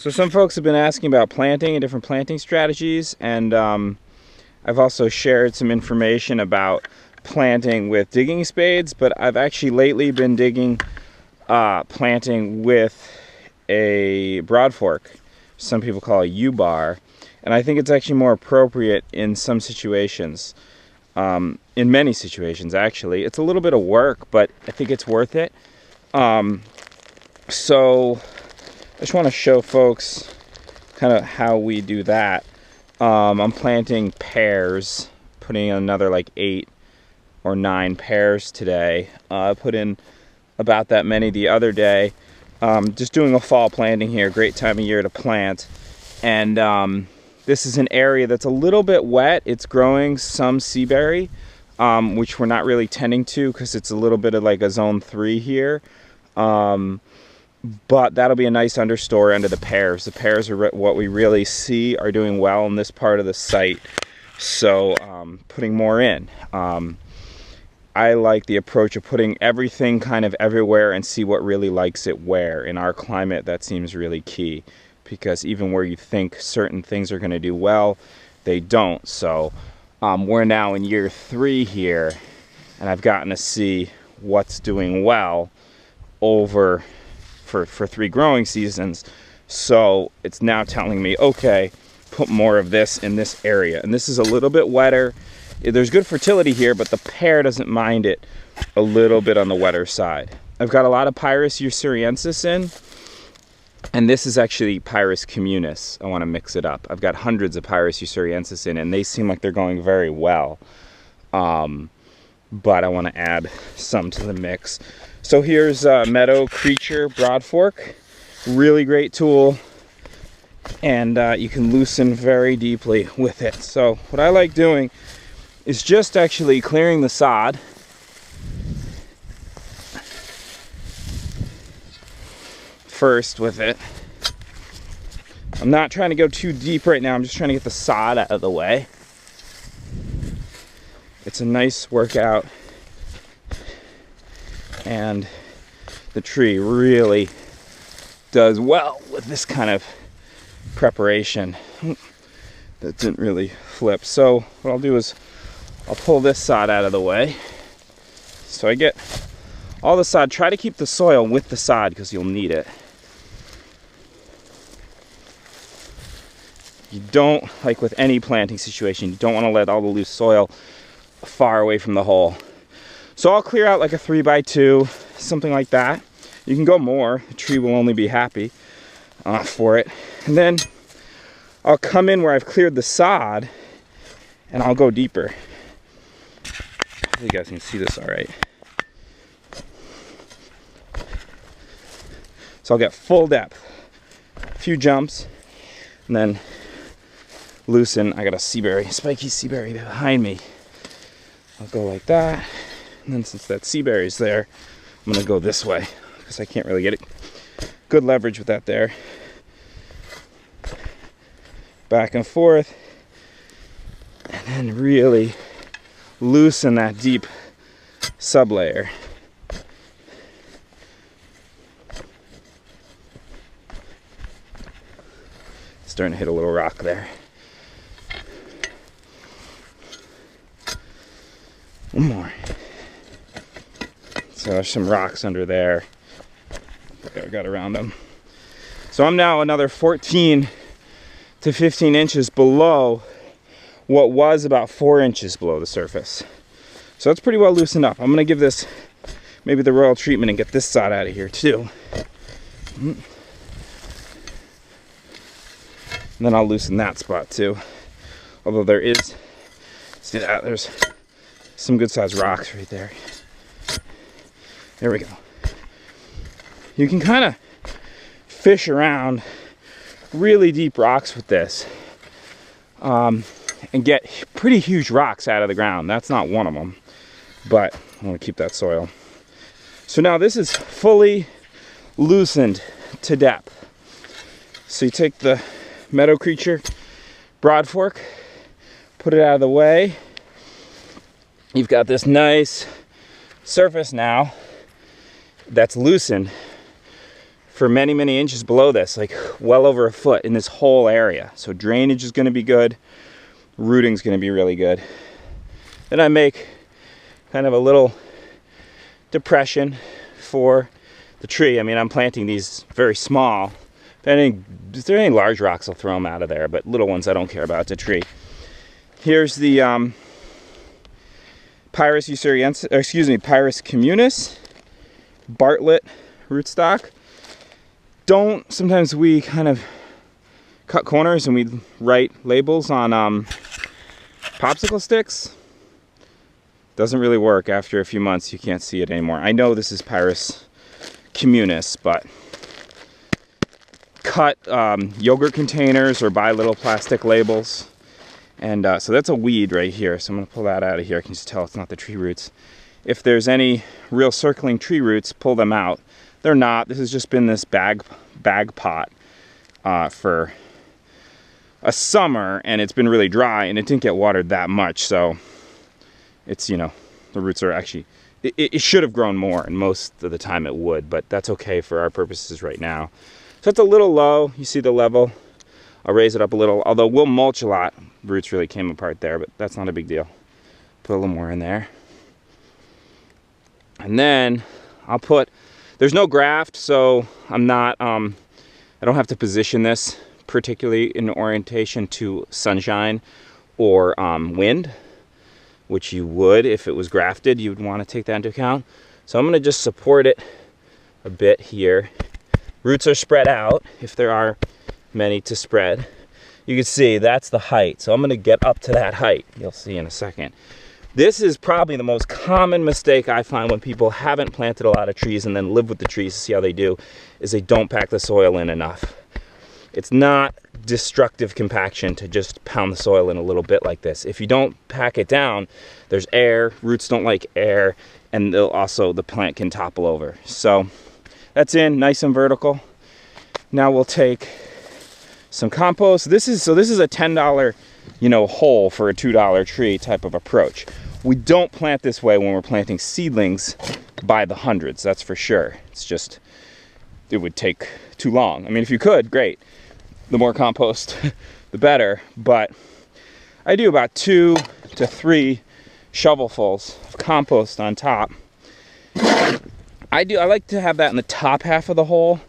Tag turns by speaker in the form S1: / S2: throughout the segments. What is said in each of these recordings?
S1: So some folks have been asking about planting and different planting strategies, and I've also shared some information about planting with digging spades, but I've actually lately been planting with a Broadfork. Some people call it a U-bar, and I think it's actually more appropriate in some situations. In many situations, actually. It's a little bit of work, but I think it's worth it. So I just want to show folks kind of how we do that. I'm planting pears, putting in another like 8 or 9 pears today. I put in about that many the other day. Just doing a fall planting here, great time of year to plant. And this is an area that's a little bit wet. It's growing some seaberry, which we're not really tending to because it's a little bit of like a zone 3 here. But that'll be a nice understory under the pears. The pears are what we really see are doing well in this part of the site. So putting more in. I like the approach of putting everything kind of everywhere and see what really likes it where. In our climate, that seems really key, because even where you think certain things are going to do well, they don't. So we're now in year 3 here, and I've gotten to see what's doing well over for 3 growing seasons. So it's now telling me, okay, put more of this in this area. And this is a little bit wetter. There's good fertility here, but the pear doesn't mind it a little bit on the wetter side. I've got a lot of Pyrus usuriensis in, and this is actually Pyrus communis. I want to mix it up. I've got hundreds of Pyrus usuriensis in, and they seem like they're going very well. But I want to add some to the mix. So here's Meadowcreature Broadfork. Really great tool, and you can loosen very deeply with it. So what I like doing is just actually clearing the sod. First with it. I'm not trying to go too deep right now. I'm just trying to get the sod out of the way. It's a nice workout, and the tree really does well with this kind of preparation. That didn't really flip. So what I'll do is I'll pull this sod out of the way. So I get all the sod. Try to keep the soil with the sod because you'll need it. You don't, like with any planting situation, you don't want to let all the loose soil far away from the hole. So I'll clear out like a 3x2, something like that. You can go more. The tree will only be happy for it. And then I'll come in where I've cleared the sod, and I'll go deeper. You guys can see this all right. So I'll get full depth, a few jumps, and then loosen. I got a seaberry, spiky seaberry behind me. I'll go like that, and then since that seaberry's there, I'm gonna go this way because I can't really get it. Good leverage with that there. Back and forth, and then really loosen that deep sublayer. Starting to hit a little rock there. One more. So there's some rocks under there. I got around them. So I'm now another 14 to 15 inches below what was about 4 inches below the surface. So it's pretty well loosened up. I'm gonna give this maybe the royal treatment and get this sod out of here too. And then I'll loosen that spot too. Although there is, see that, there's some good sized rocks right there. There we go. You can kind of fish around really deep rocks with this and get pretty huge rocks out of the ground. That's not one of them, but I want to keep that soil. So now this is fully loosened to depth. So you take the Meadowcreature Broadfork, put it out of the way. You've got this nice surface now that's loosened for many, many inches below this, like well over a foot in this whole area. So drainage is going to be good. Rooting is going to be really good. Then I make kind of a little depression for the tree. I mean, I'm planting these very small. If there are any large rocks, I'll throw them out of there, but little ones I don't care about. It's a tree. Here's the Pyrus usuriensis, or excuse me, Pyrus communis, Bartlett rootstock. Sometimes we kind of cut corners and we write labels on popsicle sticks. Doesn't really work. After a few months you can't see it anymore. I know this is Pyrus communis, but cut yogurt containers or buy little plastic labels. And so that's a weed right here, so I'm going to pull that out of here. I can just tell it's not the tree roots. If there's any real circling tree roots, pull them out. They're not. This has just been this bag pot for a summer, and it's been really dry, and it didn't get watered that much, so it's, you know, the roots are actually, it should have grown more, and most of the time it would, but that's okay for our purposes right now. So it's a little low. You see the level. I'll raise it up a little, although we'll mulch a lot. Roots really came apart there, but that's not a big deal. Put a little more in there. And then I'll put, there's no graft, so I'm not, I don't have to position this particularly in orientation to sunshine or wind, which you would if it was grafted. You would want to take that into account. So I'm going to just support it a bit here. Roots are spread out, if there are many to spread. You can see that's the height, so I'm going to get up to that height. You'll see in a second. This is probably the most common mistake I find when people haven't planted a lot of trees and then live with the trees to see how they do, is they don't pack the soil in enough. It's not destructive compaction to just pound the soil in a little bit like this. If you don't pack it down, there's air, roots don't like air, and the plant can topple over. So that's in, nice and vertical. Now we'll take some compost. This is a $10, you know, hole for a $2 tree type of approach. We don't plant this way when we're planting seedlings by the hundreds, that's for sure. It's just, it would take too long. I mean, if you could, great. The more compost, the better. But I do about 2 to 3 shovelfuls of compost on top. I like to have that in the top half of the hole.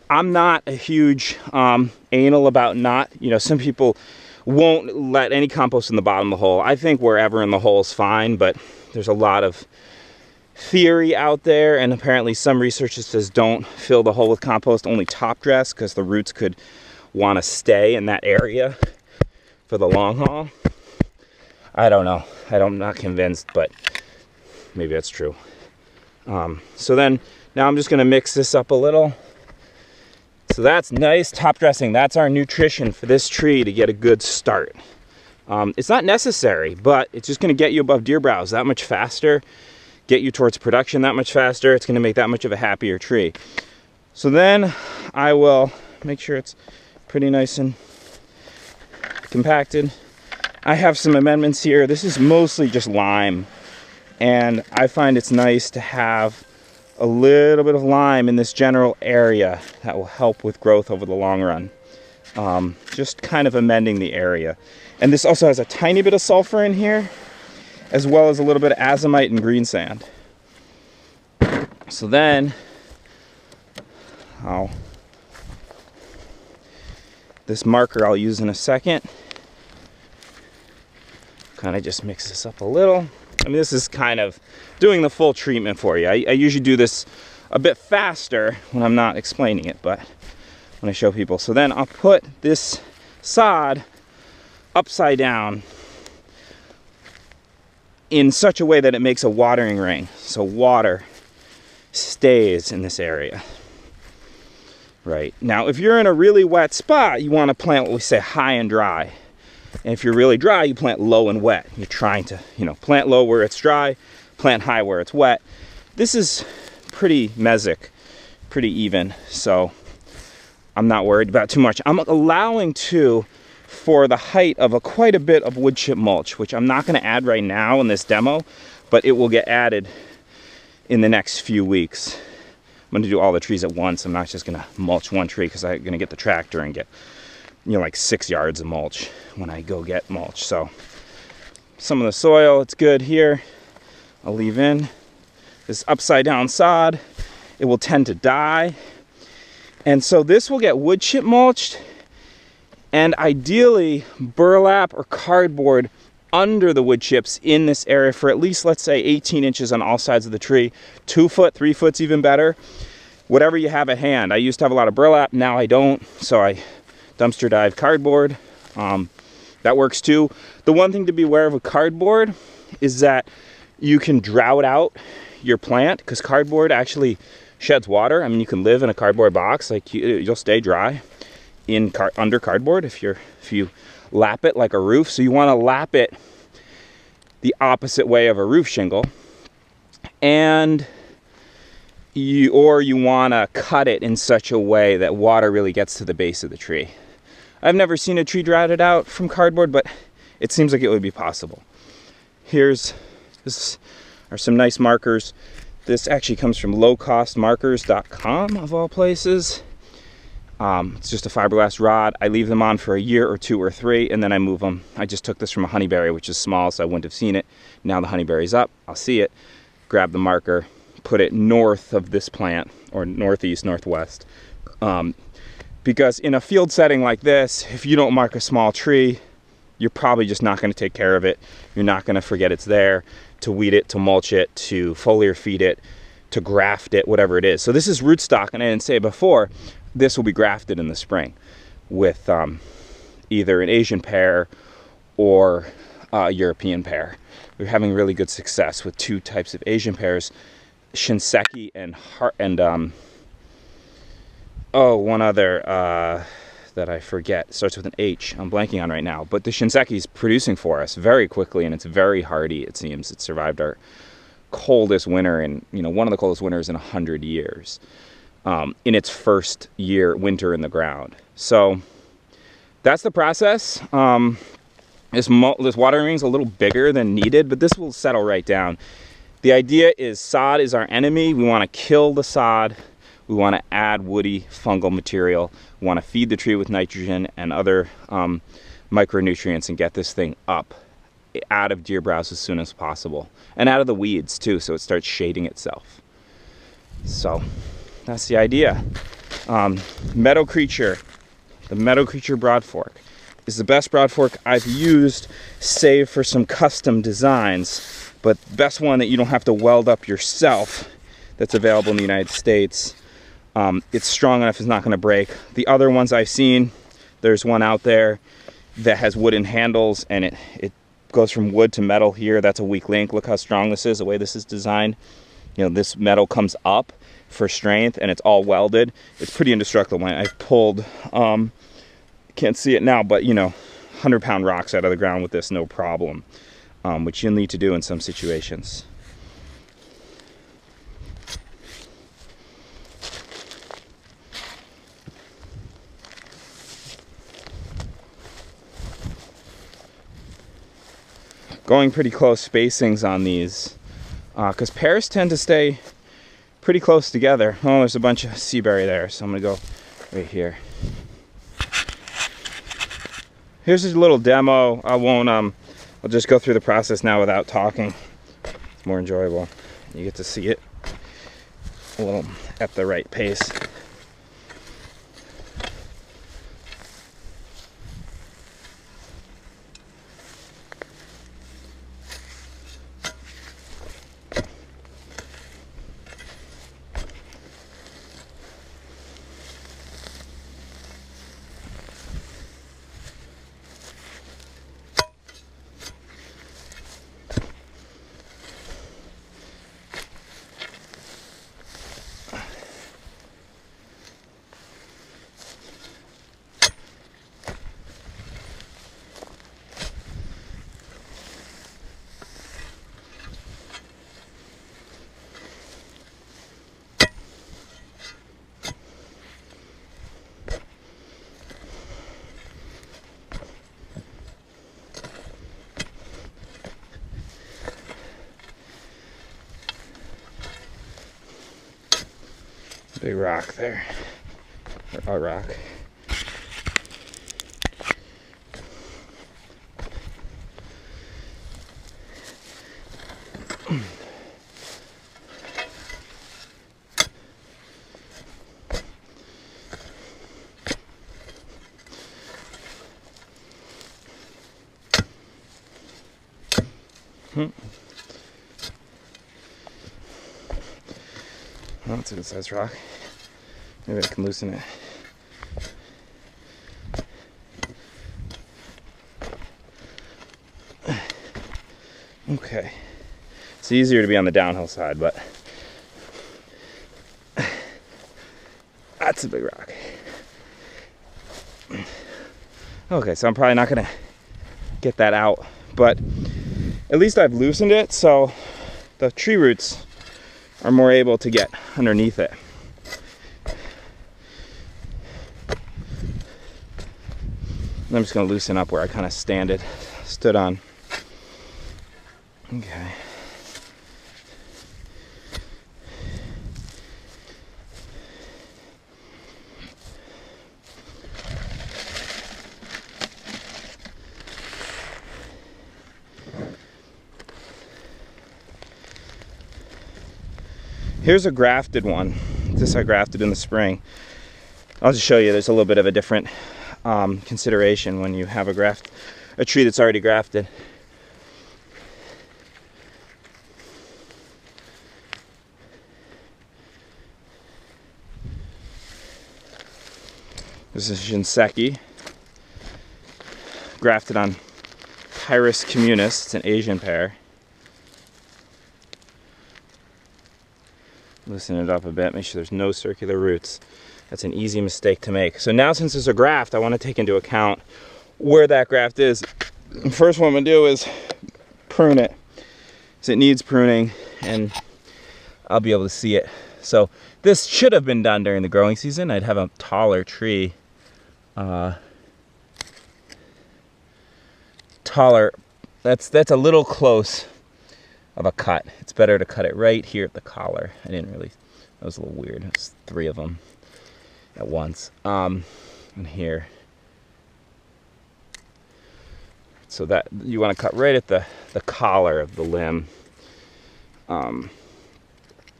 S1: I'm not a huge anal about not, you know, some people won't let any compost in the bottom of the hole. I think wherever in the hole is fine, but there's a lot of theory out there, and apparently some research says don't fill the hole with compost, only top dress, because the roots could want to stay in that area for the long haul. I don't know. I'm not convinced, but maybe that's true. So then, now I'm just going to mix this up a little. So that's nice top dressing. That's our nutrition for this tree to get a good start. It's not necessary, but it's just going to get you above deer browse that much faster, get you towards production that much faster. It's going to make that much of a happier tree. So then I will make sure it's pretty nice and compacted. I have some amendments here. This is mostly just lime, and I find it's nice to have a little bit of lime in this general area. That will help with growth over the long run. Just kind of amending the area. And this also has a tiny bit of sulfur in here, as well as a little bit of azomite and green sand. So then, this marker I'll use in a second. Kind of just mix this up a little. I mean, this is kind of doing the full treatment for you. I usually do this a bit faster when I'm not explaining it, but when I show people. So then I'll put this sod upside down in such a way that it makes a watering ring, so water stays in this area. Right. Now, if you're in a really wet spot, you want to plant what we say high and dry. And if you're really dry, you plant low and wet. You're trying to, you know, plant low where it's dry, plant high where it's wet. This is pretty mesic, pretty even, so I'm not worried about too much. I'm allowing for the height of quite a bit of wood chip mulch, which I'm not going to add right now in this demo, but it will get added in the next few weeks. going to do all the trees at once. I'm not just going to mulch one tree because I'm going to get the tractor and get, you know, like 6 yards of mulch when I go get mulch. So some of the soil, it's good here. I'll leave in this upside down sod. It will tend to die. And so this will get wood chip mulched, and ideally burlap or cardboard under the wood chips in this area for at least, let's say, 18 inches on all sides of the tree. 2 foot, 3 foot's even better. Whatever you have at hand. I used to have a lot of burlap, now I don't, so I dumpster dive cardboard. That works too. The one thing to be aware of with cardboard is that you can drought out your plant, because cardboard actually sheds water. I mean, you can live in a cardboard box, like you'll stay dry in under cardboard if you lap it like a roof. So you want to lap it the opposite way of a roof shingle, and you want to cut it in such a way that water really gets to the base of the tree. I've never seen a tree droughted out from cardboard, but it seems like it would be possible. This are some nice markers. This actually comes from lowcostmarkers.com of all places. It's just a fiberglass rod. I leave them on for a year or 2 or 3, and then I move them. I just took this from a honeyberry, which is small, so I wouldn't have seen it. Now the honeyberry's up, I'll see it, grab the marker, put it north of this plant, or northeast, northwest. Because in a field setting like this, if you don't mark a small tree, you're probably just not going to take care of it. You're not going to forget it's there, to weed it, to mulch it, to foliar feed it, to graft it, whatever it is. So this is rootstock, and I didn't say it before, this will be grafted in the spring with either an Asian pear or a European pear. We're having really good success with 2 types of Asian pears, Shinseki and one other that I forget, starts with an H, I'm blanking on right now, but the Shinseki is producing for us very quickly, and it's very hardy, it seems. It survived our coldest winter, and one of the coldest winters in 100 years, in its first winter in the ground. So that's the process. This watering ring is a little bigger than needed, but this will settle right down. The idea is sod is our enemy. We want to kill the sod. We want to add woody fungal material. We want to feed the tree with nitrogen and other micronutrients and get this thing up out of deer browse as soon as possible. And out of the weeds too, so it starts shading itself. So that's the idea. Meadowcreature, the Meadowcreature Broadfork, is the best Broadfork I've used, save for some custom designs, but best one that you don't have to weld up yourself, that's available in the United States. It's strong enough, it's not going to break. The other ones I've seen, there's one out there that has wooden handles, and it goes from wood to metal here. That's a weak link. Look how strong this is, the way this is designed. This metal comes up for strength, and it's all welded. It's pretty indestructible. I've pulled, can't see it now, but 100-pound rocks out of the ground with this, no problem, which you'll need to do in some situations. Going pretty close spacings on these, because pears tend to stay pretty close together. Oh, there's a bunch of seaberry there, so I'm gonna go right here. Here's a little demo. I'll just go through the process now without talking. It's more enjoyable. You get to see it a little at the right pace. Big rock there, or a rock. Well, that's a good sized rock. Maybe I can loosen it. Okay. It's easier to be on the downhill side, but that's a big rock. Okay, so I'm probably not gonna get that out, but at least I've loosened it, so the tree roots are more able to get underneath it. I'm just gonna loosen up where I kind of stood on. Okay. Here's a grafted one. This I grafted in the spring. I'll just show you there's a little bit of a different consideration when you have a tree that's already grafted. This is Shinseki, grafted on Pyrus communis. It's an Asian pear. Loosen it up a bit, make sure there's no circular roots. That's an easy mistake to make. So now, since there's a graft, I want to take into account where that graft is. First what I'm going to do is prune it. So it needs pruning, and I'll be able to see it. So this should have been done during the growing season. I'd have a taller tree. That's a little close of a cut. It's better to cut it right here at the collar. That was a little weird. There's 3 of them at once. And here. So that you want to cut right at the collar of the limb. I'm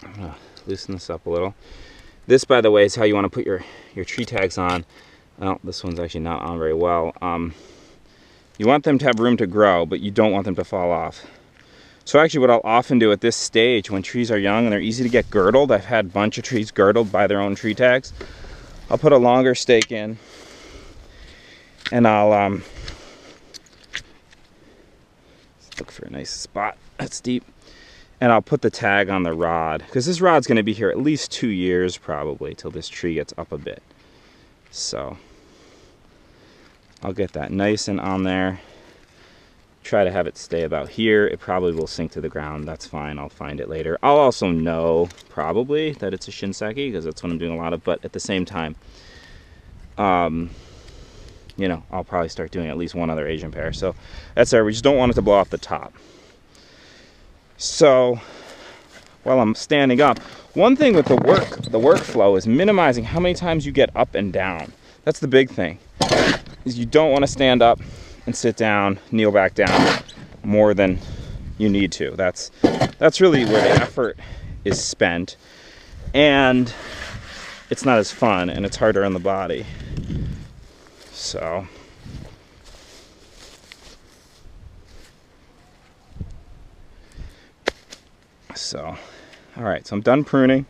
S1: gonna loosen this up a little. This, by the way, is how you want to put your tree tags on. Well, this one's actually not on very well. You want them to have room to grow, but you don't want them to fall off. So actually what I'll often do at this stage, when trees are young and they're easy to get girdled, I've had a bunch of trees girdled by their own tree tags, I'll put a longer stake in, and I'll look for a nice spot that's deep, and I'll put the tag on the rod, because this rod's going to be here at least 2 years probably till this tree gets up a bit. So I'll get that nice and on there. Try to have it stay about here. It probably will sink to the ground. That's fine. I'll find it later. I'll also know probably that it's a Shinseki, because that's what I'm doing a lot of, but at the same time, you know, I'll probably start doing at least one other Asian pear. So that's there. We just don't want it to blow off the top. So while I'm standing up, one thing with the workflow is minimizing how many times you get up and down. That's the big thing, is you don't want to stand up and sit down, kneel back down more than you need to. That's really where the effort is spent, and it's not as fun, and it's harder on the body. So all right, so I'm done pruning.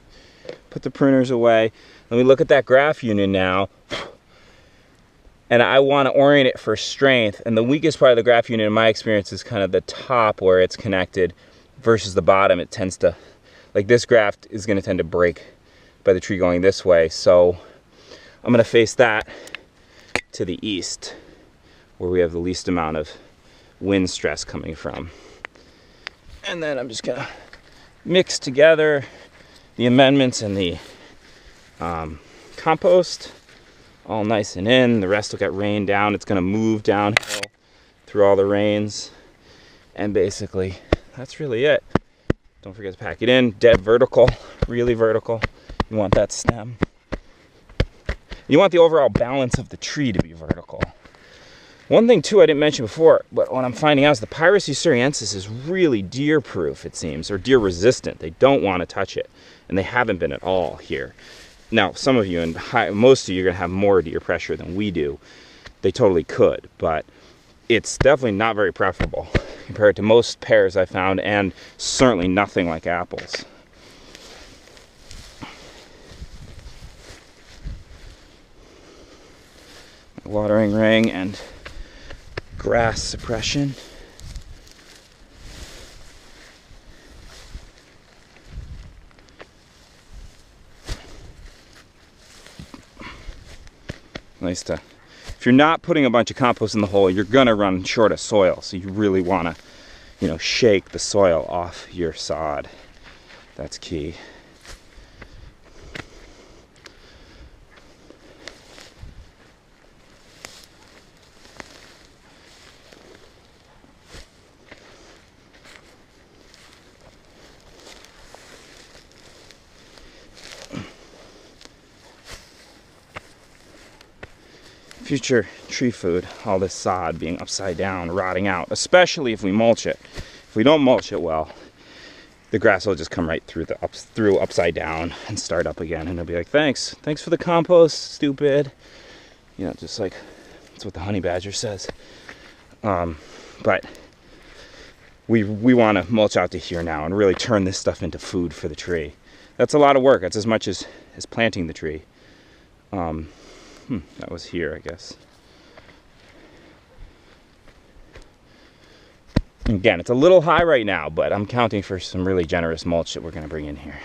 S1: Put the pruners away. Let me look at that graft union now. And I want to orient it for strength. And the weakest part of the graft unit, in my experience, is kind of the top where it's connected versus the bottom. It tends to, like this graft is going to tend to break by the tree going this way. So I'm going to face that to the east, where we have the least amount of wind stress coming from. And then I'm just going to mix together the amendments and the compost. All nice and in. The rest will get rained down. It's going to move downhill through all the rains. And basically, that's really it. Don't forget to pack it in. Dead vertical, really vertical. You want that stem. You want the overall balance of the tree to be vertical. One thing too I didn't mention before, but what I'm finding out is the Pyrus usuriensis is really deer proof, it seems, or deer resistant. They don't want to touch it, and they haven't been at all here. Now, some of you and most of you are going to have more deer pressure than we do. They totally could, but it's definitely not very preferable compared to most pears I found, and certainly nothing like apples. Watering ring and grass suppression. Nice to, if you're not putting a bunch of compost in the hole, you're gonna run short of soil, so you really want to, you know, shake the soil off your sod. That's key. Future tree food, all this sod being upside down, rotting out, especially if we mulch it. If we don't mulch it well, the grass will just come right through upside down and start up again, and it'll be like, thanks for the compost, stupid. You know, just like that's what the honey badger says. But we want to mulch out to here now and really turn this stuff into food for the tree. That's a lot of work. That's as much as planting the tree. That was here, I guess. Again, it's a little high right now, but I'm counting for some really generous mulch that we're going to bring in here.